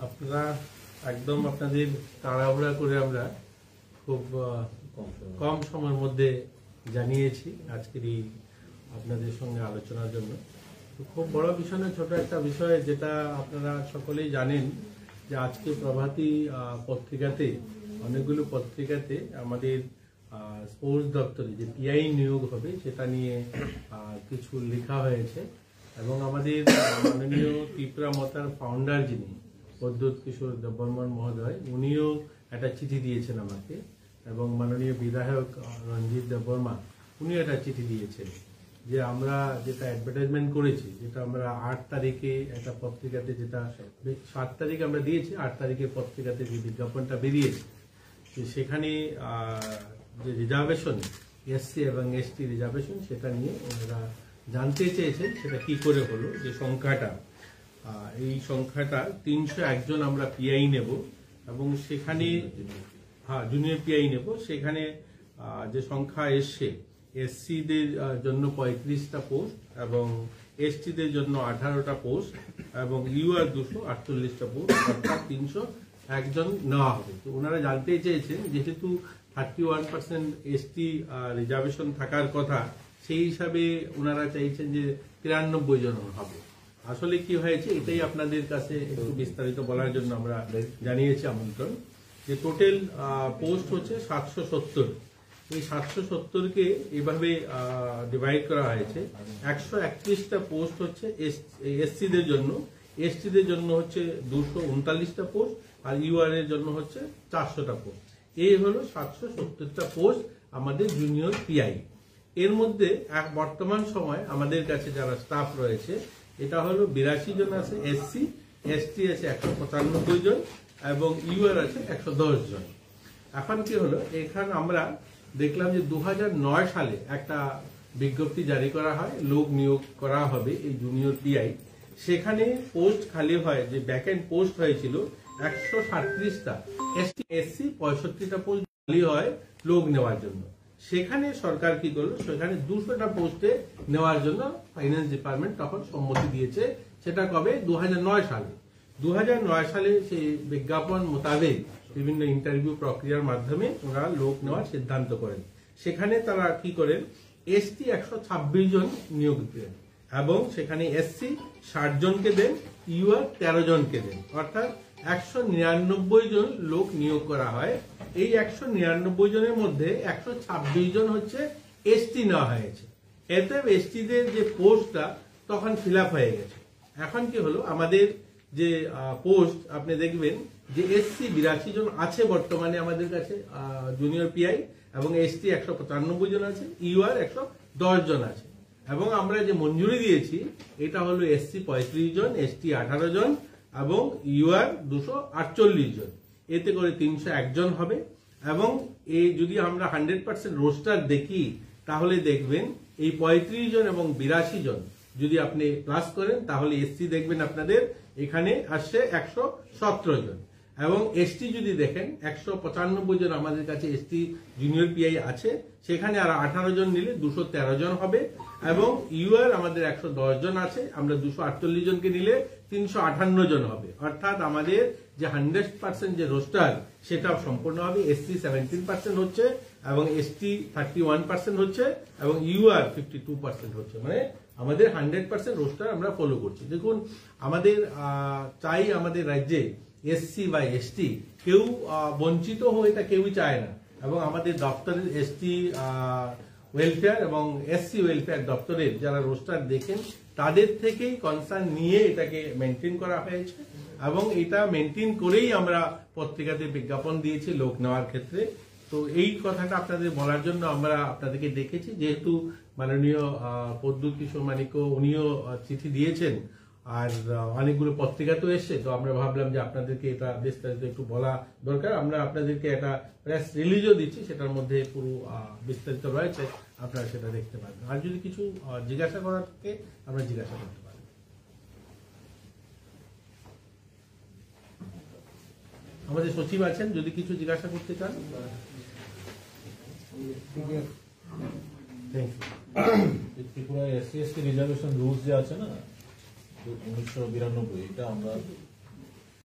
আপনারা একদম আপনাদের তাড়াহুড়া করে আমরা খুব কম সময়ের মধ্যে জানিয়েছি আজকের এই আপনাদের সঙ্গে আলোচনার জন্য। খুব বড় বিষয় না, ছোট একটা বিষয় যেটা আপনারা সকলেই জানেন যে আজকে প্রভাতী পত্রিকাতে অনেকগুলো পত্রিকাতে আমাদের স্পোর্টস দপ্তরে যে পিআই নিয়োগ হবে সেটা নিয়ে কিছু লেখা হয়েছে এবং আমাদের মাননীয় ত্রিপুরা মতার ফাউন্ডার যিনি প্রদ্যোৎ কিশোর দেববর্মন মহোদয় উনিও একটা চিঠি দিয়েছেন আমাকে, এবং মাননীয় বিধায়ক রঞ্জিত দেববর্মা উনিও একটা চিঠি দিয়েছেন যে আমরা যেটা অ্যাডভার্টাইজমেন্ট করেছি, যেটা আমরা 8 তারিখে একটা পত্রিকাতে, যেটা 7 তারিখে আমরা দিয়েছি, 8 তারিখে পত্রিকাতে যে বিজ্ঞাপনটা বেরিয়েছে সেখানে যে রিজার্ভেশন এসসি এবং এসটি রিজার্ভেশন সেটা নিয়ে ওনারা জানতে চেয়েছেন সেটা কি করে হলো, যে সংখ্যাটা এই সংখ্যাটা 301 জন আমরা পিআই নেব এবং সেখানে জুনিয়র পিআই নেব, সেখানে যে সংখ্যা এসছে এসসিদের জন্য 35টা পোস্ট এবং এসটিদের জন্য 18টা পোস্ট এবং ইউআর 248টা পোস্ট, অর্থাৎ 301 জন নেওয়া হবে। তো ওনারা জানতে চেয়েছেন যেহেতু 31% এসটি রিজার্ভেশন থাকার কথা, সেই হিসাবে ওনারা চাইছেন যে 93 জন হবে। আসলে কি হয়েছে এটাই আপনাদের কাছে একটু বিস্তারিত বলার জন্য আমরা জানিয়েছি আমন্ত্রণ। যে টোটাল পোস্ট হচ্ছে 770। এই 770কে এভাবে ডিভাইড করা হয়েছে। 131টা পোস্ট হচ্ছে এসসিদের জন্য, এসটিদের জন্য হচ্ছে 239টা পোস্ট আর ইউআর এর জন্য হচ্ছে 400টা পোস্ট। এই হলো 770টা পোস্ট আমাদের জুনিয়র পিআই। এর মধ্যে বর্তমান সময় আমাদের কাছে যারা স্টাফ রয়েছে এটা হলো 82 জন আছে এসসি, এসটি আছে 195 জন এবং ইউআর আছে 110 জন। এখন কি হলো, এখানে আমরা দেখলাম যে 2009 সালে একটা বিজ্ঞপ্তি জারি করা হয়, লোক নিয়োগ করা হবে এই জুনিয়র পিআই। সেখানে পোস্ট খালি হয়, যে ব্যাকএন্ড পোস্ট হয়েছিল 137টা, এসটি এসসি 65টা পোস্ট খালি হয় লোক নেওয়ার জন্য। সেখানে সরকার কি করলো, সেখানে 200টা পোস্টে নেওয়ার জন্য ফাইন্যান্স ডিপার্টমেন্ট তখন সম্মতি দিয়েছে। সেটা কবে? 2009 সালে। 2009 সালে সেই বিজ্ঞাপন মোতাবেক বিভিন্ন ইন্টারভিউ প্রক্রিয়ার মাধ্যমে ওরা লোক নেওয়ার সিদ্ধান্ত করেন। সেখানে তারা কি করেন, এসটি 126 জন নিয়োগ দেন এবং সেখানে এসসি 60 জনকে দেন, ইউআর 13 জনকে দেন, অর্থাৎ 199 জন লোক নিয়োগ করা হয়। এই 199 জনের মধ্যে 126 জন হচ্ছে এসটি নেওয়া হয়েছে। এতে এসটিদের যে পোস্টটা তখন ফিল আপ হয়ে গেছে। এখন কি হলো, আমাদের যে পোস্ট আপনি দেখবেন যে এসসি 82 জন আছে বর্তমানে আমাদের কাছে জুনিয়র পিআই, এবং এসটি 195 জন আছে, ইউআর 110 জন আছে। এবং আমরা যে মঞ্জুরি দিয়েছি এটা হলো এসসি 35 জন, এসটি 18 জন এবং ইউআর 248 জন। এতে করে 301 জন হবে। এবং এই যদি আমরা 100% রোস্টার দেখি তাহলে দেখবেন এই 35 জন এবং 82 জন যদি আপনি প্লাস করেন তাহলে এসসি দেখবেন আপনাদের এখানে আসছে 117 জন, এবং এসটি যদি দেখেন 195 জন আমাদের কাছে এসটি জুনিয়র পিআই আছে, সেখানে আর 18 জন নিলে 213 জন হবে। এবং ইউআর আমাদের 110 জন আছে, আমরা 248 জনকে নিলে 358 জন হবে। অর্থাৎ আমাদের যে 100% যে রোস্টার সেটা সম্পূর্ণ হবে। এসসি 17% হচ্ছে এবং এসটি 31% হচ্ছে এবং ইউআর 52% হচ্ছে। মানে আমাদের 100% রোস্টার আমরা ফলো করছি। দেখুন আমাদের চাই আমাদের রাজ্যে এসসি বা এসটি কেউ বঞ্চিত হয়ে, এটা কেউই চায় না। এবং আমাদের দপ্তরের এসটি ওয়েলফেয়ার এবং এসসি ওয়েলফেয়ার দপ্তরের যারা রোস্টার দেখেন তাদের থেকেই কনসার্ন নিয়ে এটাকে মেনটেন করা হয়েছে, এবং এটা মেনটেন করেই আমরা পত্রিকাতে বিজ্ঞাপন দিয়েছি লোক নেওয়ার ক্ষেত্রে। তো এই কথাটা আপনাদের বলার জন্য আমরা আপনাদেরকে ডেকেছি, যেহেতু মাননীয় প্রদ্যোৎ কিশোর মানিক্য উনিও চিঠি দিয়েছেন আর অনেকগুলো পত্রিকাতেও এসছে, তো আমরা ভাবলাম যে আপনাদেরকে এটা বিস্তারিত একটু বলা দরকার। আমরা আপনাদেরকে একটা প্রেস রিলিজও দিচ্ছি, সেটার মধ্যে পুরো বিস্তারিত রয়েছে, আপনারা সেটা দেখতে পাবেন। আর যদি কিছু জিজ্ঞাসা করার থাকে আমরা জিজ্ঞাসা করতে পারি। আমাদের সচিব আছেন, যদি কিছু জিজ্ঞাসা করতে চান। Tripura SC ST reservation rules যে আছে না 1992, এটা আমরা